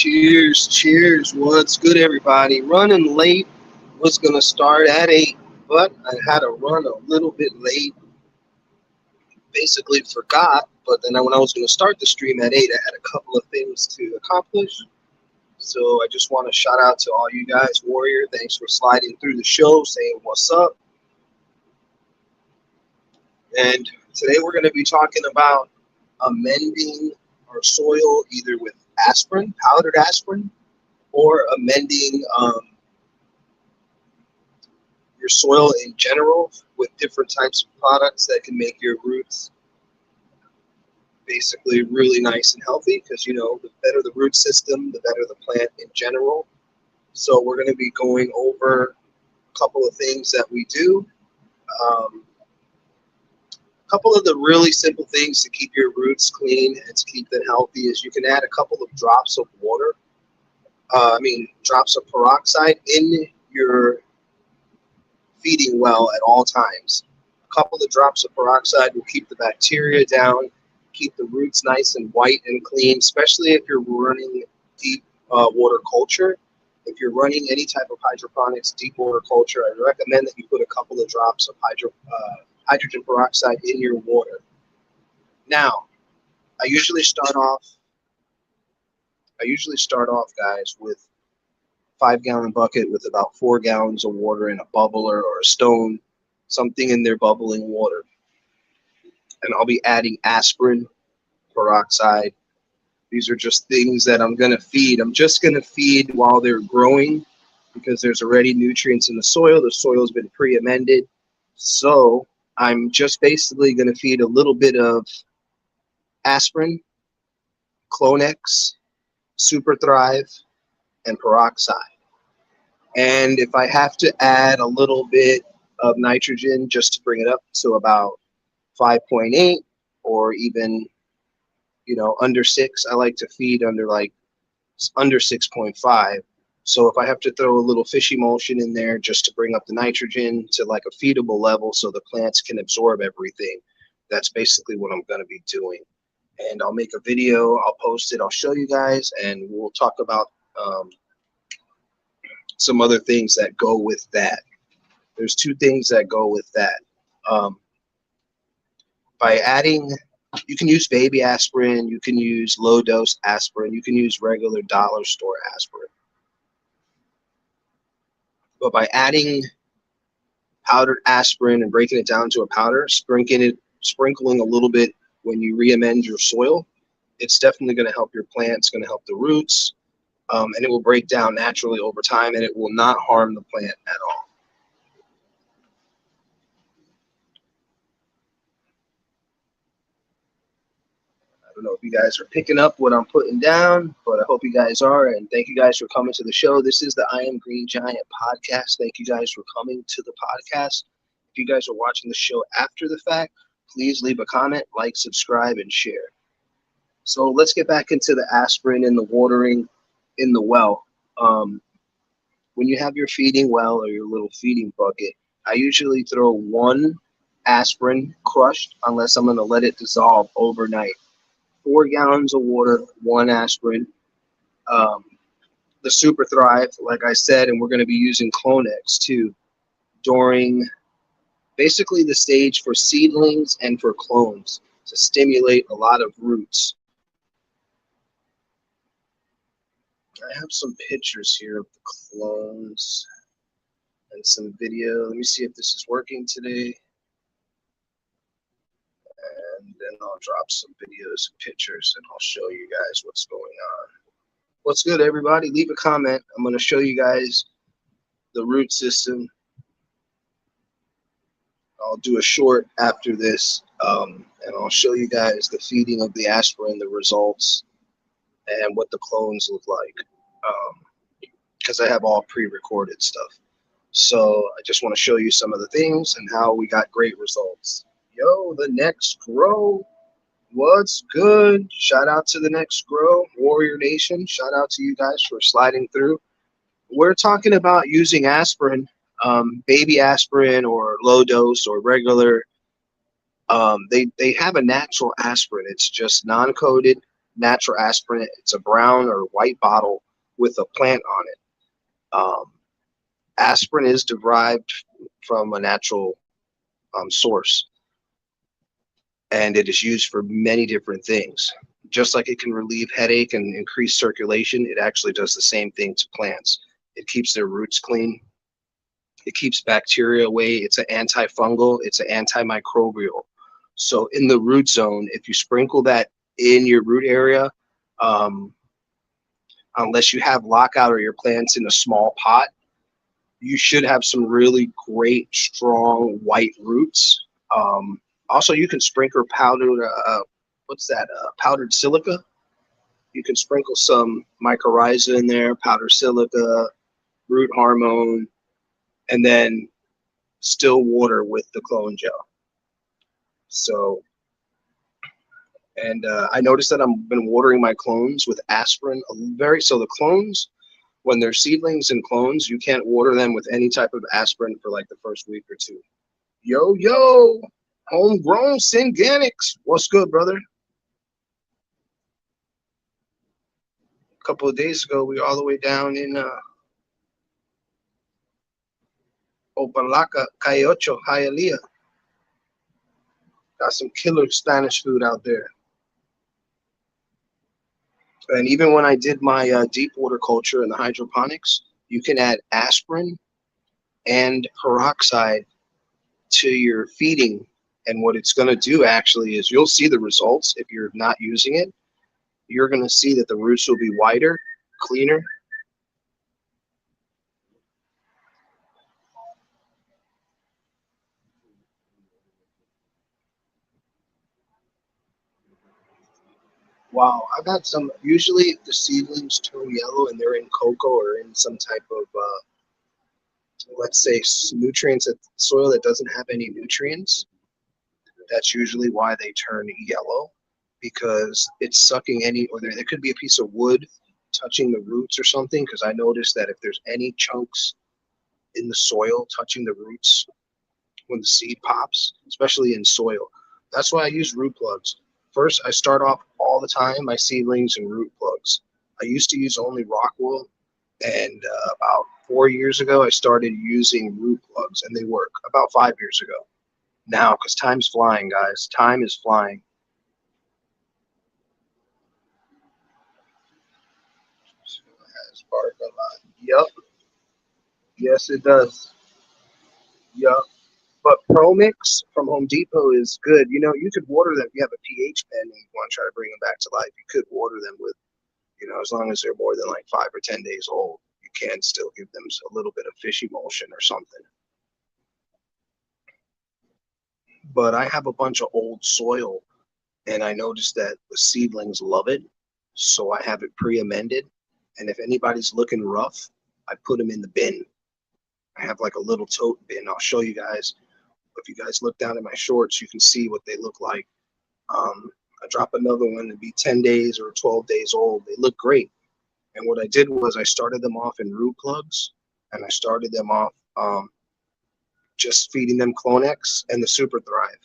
Cheers, cheers. What's good, everybody? Running late. Was going to start at 8, but I had to run a little bit late. Basically, forgot. But then when I was going to start the stream at 8, I had a couple of things to accomplish. So I just want to shout out to all you guys. Warrior, thanks for sliding through the show, saying what's up. And today we're going to be talking about amending our soil either with aspirin, powdered aspirin, or amending your soil in general with different types of products that can make your roots basically really nice and healthy, because the better the root system, the better the plant in general. So we're going to be going over a couple of things that we do. A couple of the really simple things to keep your roots clean and to keep them healthy is you can add a couple of drops of water, drops of peroxide in your feeding well at all times. A couple of drops of peroxide will keep the bacteria down, keep the roots nice and white and clean, especially if you're running deep water culture. If you're running any type of hydroponics, deep water culture, I recommend that you put a couple of drops of hydrogen peroxide in your water. Now, I usually start off, guys, with 5-gallon bucket with about 4 gallons of water in a bubbler or a stone, something in there bubbling water. And I'll be adding aspirin, peroxide. These are just things that I'm going to feed. I'm just going to feed while they're growing because there's already nutrients in the soil. The soil's been pre-amended. So I'm just basically going to feed a little bit of aspirin, Clonex, Super Thrive, and peroxide. And if I have to add a little bit of nitrogen just to bring it up to about 5.8 or even, under 6, I like to feed under 6.5. So if I have to throw a little fish emulsion in there just to bring up the nitrogen to like a feedable level so the plants can absorb everything, that's basically what I'm going to be doing. And I'll make a video, I'll post it, I'll show you guys, and we'll talk about some other things that go with that. There's 2 things that go with that. By adding, you can use baby aspirin, you can use low dose aspirin, you can use regular dollar store aspirin. But by adding powdered aspirin and breaking it down to a powder, sprinkling a little bit when you re-amend your soil, it's definitely going to help your plants, going to help the roots, and it will break down naturally over time, and it will not harm the plant at all. I don't know if you guys are picking up what I'm putting down, but I hope you guys are, and thank you guys for coming to the show. This is the I Am Green Giant podcast. Thank you guys for coming to the podcast. If you guys are watching the show after the fact, please leave a comment, like, subscribe, and share. So let's get back into the aspirin and the watering in the well. When you have your feeding well or your little feeding bucket, I usually throw 1 aspirin crushed unless I'm going to let it dissolve overnight. 4 gallons of water, 1 aspirin. The Super Thrive, like I said, and we're going to be using Clonex too during basically the stage for seedlings and for clones to stimulate a lot of roots. I have some pictures here of the clones and some video. Let me see if this is working today. And then I'll drop some videos and pictures and I'll show you guys what's going on. What's good, everybody? Leave a comment. I'm going to show you guys the root system. I'll do a short after this, and I'll show you guys the feeding of the aspirin, the results, and what the clones look like, because I have all pre-recorded stuff. So I just want to show you some of the things and how we got great results. Yo, the Next Grow, what's good? Shout out to the Next Grow, Warrior Nation. Shout out to you guys for sliding through. We're talking about using aspirin, baby aspirin or low dose or regular. They have a natural aspirin. It's just non-coated. natural aspirin. It's a brown or white bottle with a plant on it. Aspirin is derived from a natural source, and it is used for many different things. Just like it can relieve headache and increase circulation, it actually does the same thing to plants. It keeps their roots clean. It keeps bacteria away. It's an antifungal. It's an antimicrobial. So in the root zone, if you sprinkle that in your root area, um, unless you have lockout or your plants in a small pot, you should have some really great, strong white roots. Also, you can sprinkle powdered, powdered silica. You can sprinkle some mycorrhiza in there, powdered silica, root hormone, and then still water with the clone gel. So, and I noticed that I've been watering my clones with aspirin. So the clones, when they're seedlings and clones, you can't water them with any type of aspirin for like the first week or two. Yo, homegrown Synganics. What's good, brother? A couple of days ago, we were all the way down in Opalaca, Calle Ocho, Hialeah. Got some killer Spanish food out there. And even when I did my deep water culture and the hydroponics, you can add aspirin and peroxide to your feeding. And what it's going to do actually is you'll see the results if you're not using it. You're going to see that the roots will be wider, cleaner. Wow, I got some. Usually the seedlings turn yellow and they're in cocoa or in some type of, let's say, nutrients, soil that doesn't have any nutrients. That's usually why they turn yellow, because it's sucking any, or there could be a piece of wood touching the roots or something, because I noticed that if there's any chunks in the soil touching the roots when the seed pops, especially in soil, that's why I use root plugs. First, I start off all the time my seedlings and root plugs. I used to use only rock wool, and about 4 years ago, I started using root plugs, and they work. About 5 years ago. Now, because time's flying, guys. Time is flying. Has bark a lot. Yep. Yes, it does. Yep. But Pro Mix from Home Depot is good. You know, you could water them. If you have a pH pen and you want to try to bring them back to life, you could water them with, as long as they're more than like 5 or 10 days old, you can still give them a little bit of fish emulsion or something. But I have a bunch of old soil, and I noticed that the seedlings love it. So I have it pre-amended. And if anybody's looking rough, I put them in the bin. I have like a little tote bin. I'll show you guys. If you guys look down at my shorts, you can see what they look like. I drop another one to be 10 days or 12 days old. They look great. And what I did was I started them off in root plugs, and I started them off just feeding them Clonex and the Super Thrive.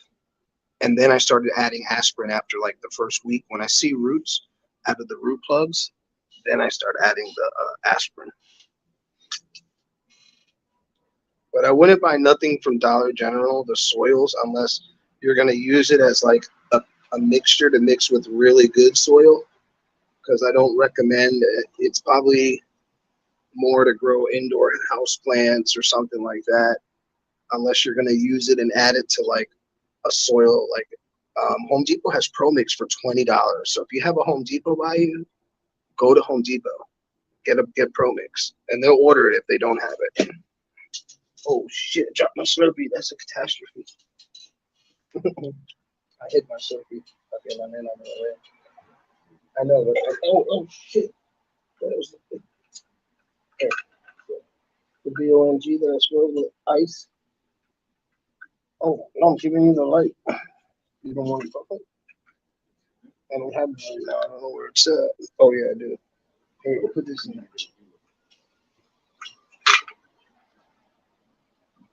And then I started adding aspirin after like the first week. When I see roots out of the root plugs, then I start adding the aspirin. But I wouldn't buy nothing from Dollar General, the soils, unless you're going to use it as like a mixture to mix with really good soil, because I don't recommend it. It's probably more to grow indoor house plants or something like that, unless you're going to use it and add it to like a soil. Like Home Depot has Pro Mix for $20. So if you have a Home Depot by you, go to Home Depot, get Pro Mix, and they'll order it if they don't have it. Oh shit, I dropped my Slurpee. That's a catastrophe. I hit my Slurpee. Okay, my man on the way. I know, but oh shit. That was the BOMG that I spilled with ice. Oh, no, I'm giving you the light. You don't want to fuck it? I don't have it right now. I don't know where it's at. Oh yeah, I do. Here, we'll put this in.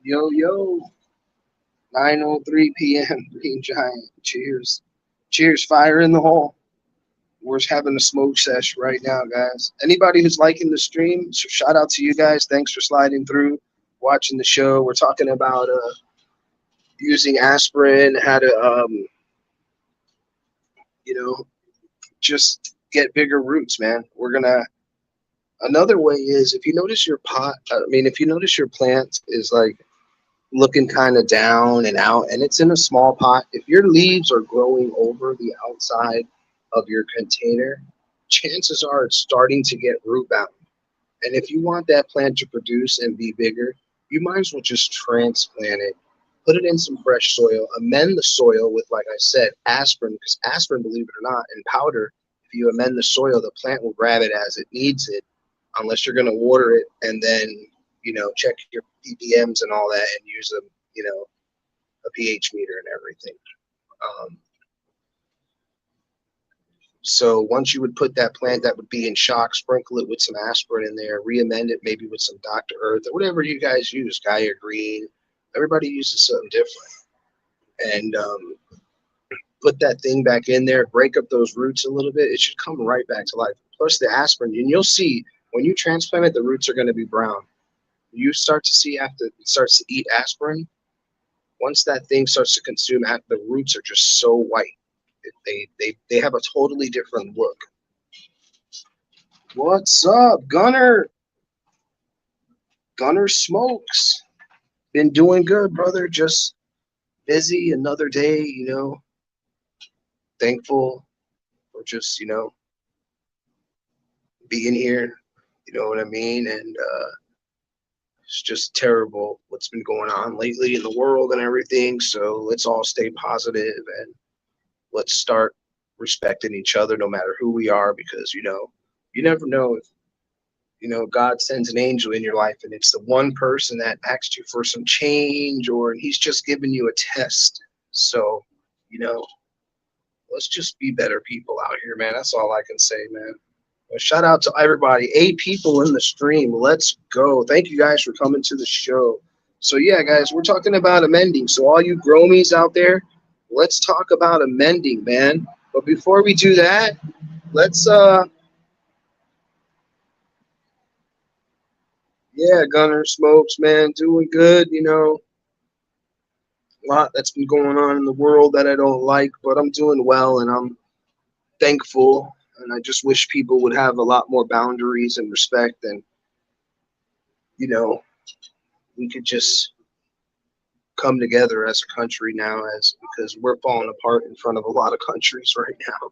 Yo. 9:03 p.m. Green Giant. Cheers. Cheers, fire in the hole. we're having a smoke session right now, guys. Anybody who's liking the stream, shout out to you guys. Thanks for sliding through, watching the show. We're talking about using aspirin, how to you know, just get bigger roots, man. We're gonna. Another way is if you notice your pot. I mean, if you notice your plant is like looking kind of down and out, and it's in a small pot. If your leaves are growing over the outside of your container, chances are it's starting to get root bound. And if you want that plant to produce and be bigger, you might as well just transplant it, put it in some fresh soil, amend the soil with, like I said, aspirin, because aspirin, believe it or not, in powder, if you amend the soil, the plant will grab it as it needs it, unless you're going to water it and then, check your ppms and all that and use a pH meter and everything. So once you would put that plant that would be in shock, sprinkle it with some aspirin in there, re-amend it maybe with some Dr. Earth or whatever you guys use, Gaia Green. Everybody uses something different. And put that thing back in there, break up those roots a little bit. It should come right back to life. Plus the aspirin, and you'll see when you transplant it, the roots are going to be brown. You start to see after it starts to eat aspirin, once that thing starts to consume, the roots are just so white. They have a totally different look. What's up, Gunner? Gunner Smokes. Been doing good, brother. Just busy. Another day, thankful for just, being here. You know what I mean? And it's just terrible what's been going on lately in the world and everything. So let's all stay positive and let's start respecting each other no matter who we are, because you never know if God sends an angel in your life and it's the one person that asked you for some change, or he's just giving you a test. So let's just be better people out here, man. That's all I can say, man. Well, shout out to everybody. 8 people in the stream. Let's go. Thank you guys for coming to the show. So yeah, guys, we're talking about amending. So all you gromies out there, let's talk about amending, man. But before we do that, let's Gunner Smokes, man, doing good, a lot that's been going on in the world that I don't like, but I'm doing well and I'm thankful, and I just wish people would have a lot more boundaries and respect, and we could just come together as a country now, because we're falling apart in front of a lot of countries right now.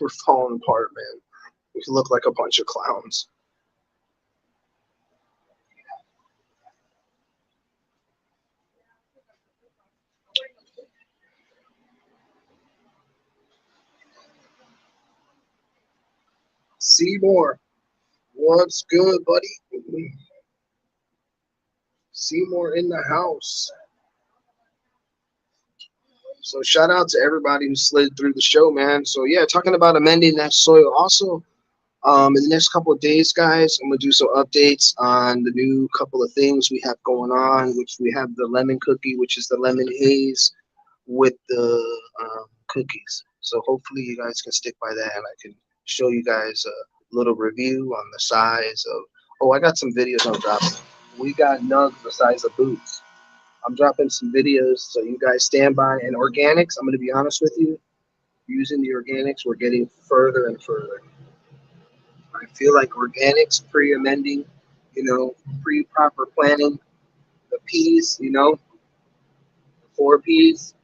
We're falling apart, man. We look like a bunch of clowns. Seymour, what's good, buddy? Seymour in the house. So shout out to everybody who slid through the show, man. So yeah, talking about amending that soil. Also, in the next couple of days, guys, I'm gonna do some updates on the new couple of things we have going on, which we have the lemon cookie, which is the lemon haze with the cookies. So hopefully you guys can stick by that, and I can show you guys a little review on the size of. Oh, I got some videos I'm dropping. We got nugs the size of boots. I'm dropping some videos, so you guys stand by. And organics, I'm going to be honest with you, using the organics, we're getting further and further. I feel like organics, pre-amending, pre-proper planning, the P's, 4 P's,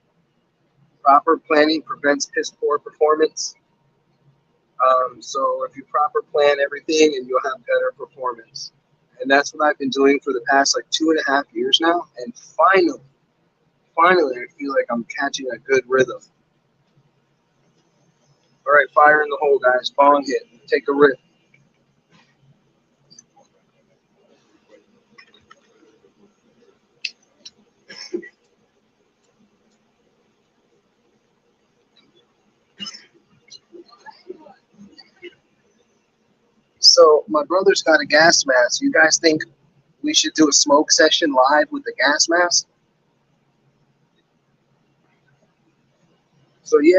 proper planning prevents piss poor performance. So if you proper plan everything, and you'll have better performance. And that's what I've been doing for the past 2.5 years now. And finally, I feel like I'm catching a good rhythm. All right, fire in the hole, guys. Bong hit. Take a rip. So my brother's got a gas mask. You guys think we should do a smoke session live with the gas mask? So yeah,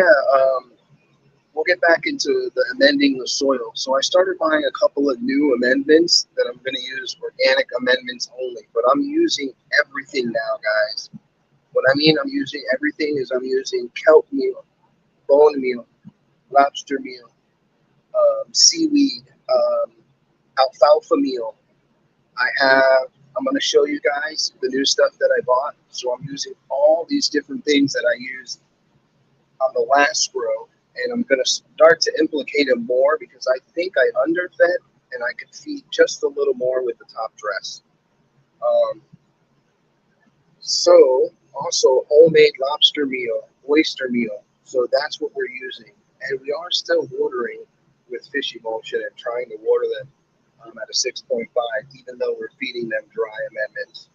we'll get back into the amending the soil. So I started buying a couple of new amendments that I'm going to use organic amendments only. But I'm using everything now, guys. What I mean I'm using everything is I'm using kelp meal, bone meal, lobster meal, seaweed, alfalfa meal. I'm going to show you guys the new stuff that I bought. So I'm using all these different things that I used on the last grow, and I'm going to start to implicate them more because I think I underfed and I could feed just a little more with the top dress. So also homemade lobster meal, oyster meal. So that's what we're using, and we are still watering with fish emulsion and trying to water them at a 6.5, even though we're feeding them dry amendments.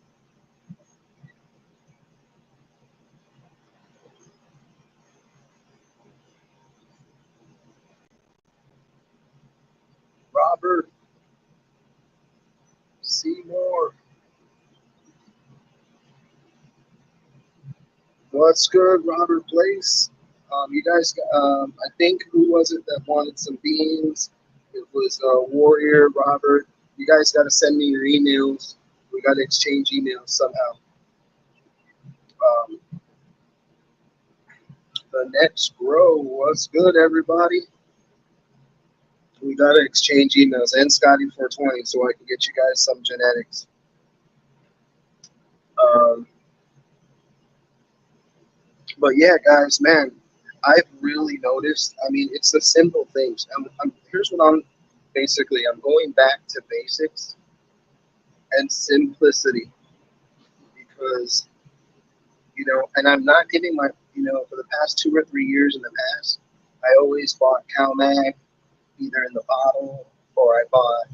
Robert Seymour, what's good, Robert Place? You guys, I think who was it that wanted some beans? It was Warrior Robert. You guys got to send me your emails. We got to exchange emails somehow. Um, the next grow, what's good, everybody? We got to exchange emails and Scotty420 so I can get you guys some genetics. Um, but yeah, guys, man, I've really noticed. I mean, it's the simple things. Here's what I'm going back to basics and simplicity because, and I'm not giving for the past 2 or 3 years in the past, I always bought CalMag either in the bottle or I bought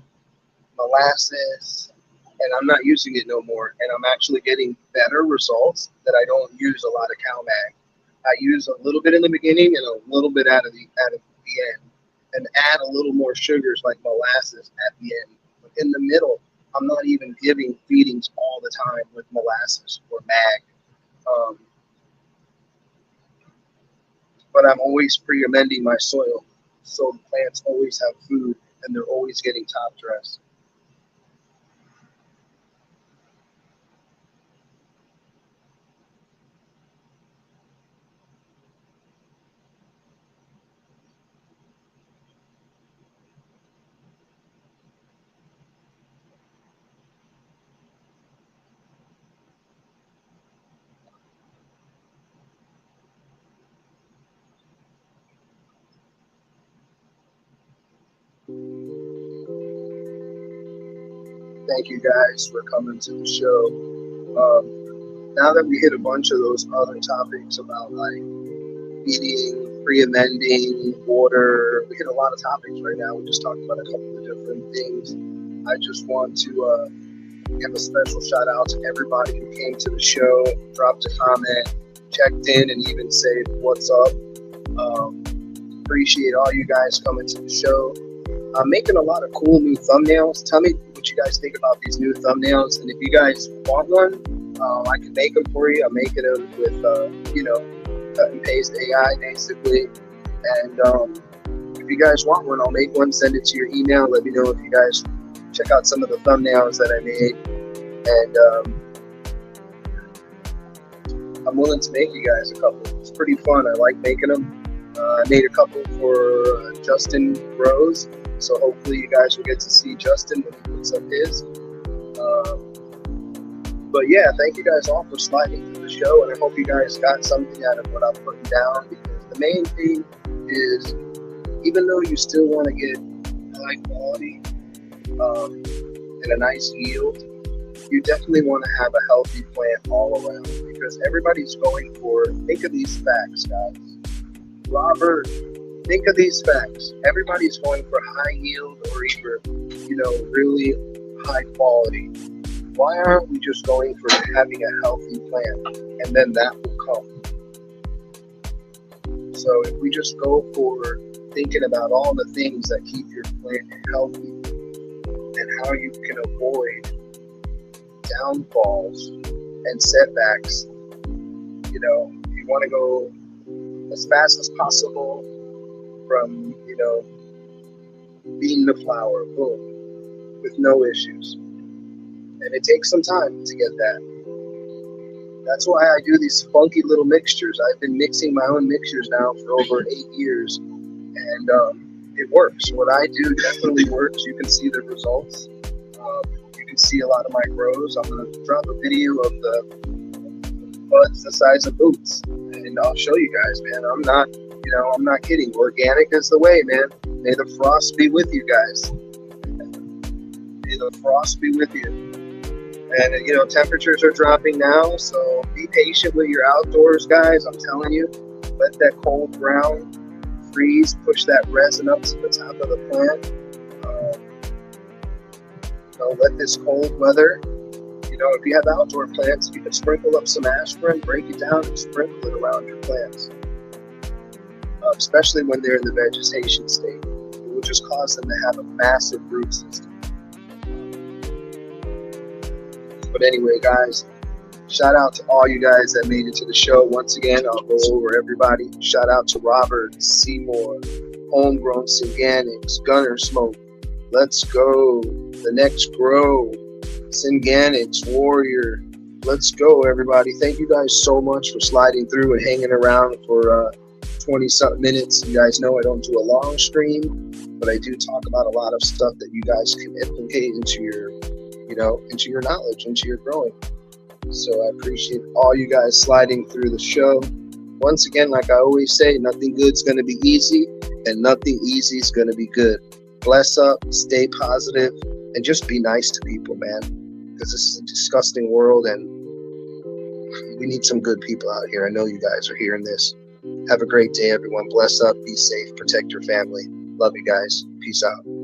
molasses, and I'm not using it no more. And I'm actually getting better results that I don't use a lot of CalMag. I use a little bit in the beginning and a little bit out of the end, and add a little more sugars like molasses at the end. But in the middle, I'm not even giving feedings all the time with molasses or mag. Um, but I'm always pre-amending my soil, so the plants always have food and they're always getting top dress. Thank you guys for coming to the show. Now that we hit a bunch of those other topics about like feeding, pre-amending, water, we hit a lot of topics right now. We just talked about a couple of different things. I just want to give a special shout out to everybody who came to the show, dropped a comment, checked in, and even said what's up. Appreciate all you guys coming to the show. I'm making a lot of cool new thumbnails. Tell me what you guys think about these new thumbnails, and if you guys want one, I can make them for you. I'm making them with, cut and paste AI basically. And if you guys want one, I'll make one, send it to your email. Let me know if you guys check out some of the thumbnails that I made. And I'm willing to make you guys a couple. It's pretty fun. I like making them. I made a couple for Justin Rose. So hopefully you guys will get to see Justin when he puts up his. But yeah, thank you guys all for sliding through the show, and I hope you guys got something out of what I'm putting down, because the main thing is, even though you still want to get high quality and a nice yield, you definitely want to have a healthy plant all around, because everybody's going for, think of these facts, guys. Robert, think of these facts. Everybody's going for high yield or either, really high quality. Why aren't we just going for having a healthy plant, and then that will come? So if we just go for thinking about all the things that keep your plant healthy and how you can avoid downfalls and setbacks, if you want to go as fast as possible from, bean to flour, boom, with no issues. And it takes some time to get that. That's why I do these funky little mixtures. I've been mixing my own mixtures now for over 8 years, and it works. What I do definitely works. You can see the results. You can see a lot of my grows. I'm going to drop a video of the buds the size of boots, and I'll show you guys, man. I'm not kidding. Organic is the way, man. May the frost be with you guys. May the frost be with you. And, temperatures are dropping now, so be patient with your outdoors, guys. I'm telling you, let that cold ground freeze, push that resin up to the top of the plant. Let this cold weather, if you have outdoor plants, you can sprinkle up some aspirin, break it down, and sprinkle it around your plants. Especially when they're in the vegetation state. It will just cause them to have a massive root system. But anyway, guys, shout out to all you guys that made it to the show. Once again, I'll go over everybody. Shout out to Robert, Seymour, Homegrown Synganics, Gunner Smoke, Let's Go, The Next Grow, Synganics, Warrior. Let's go, everybody. Thank you guys so much for sliding through and hanging around for 20-something minutes. You guys know I don't do a long stream, but I do talk about a lot of stuff that you guys can implicate into your knowledge, into your growing. So I appreciate all you guys sliding through the show. Once again, like I always say, nothing good's going to be easy, and nothing easy is going to be good. Bless up, stay positive, and just be nice to people, man. Because this is a disgusting world, and we need some good people out here. I know you guys are hearing this. Have a great day, everyone. Bless up, be safe, protect your family. Love you guys. Peace out.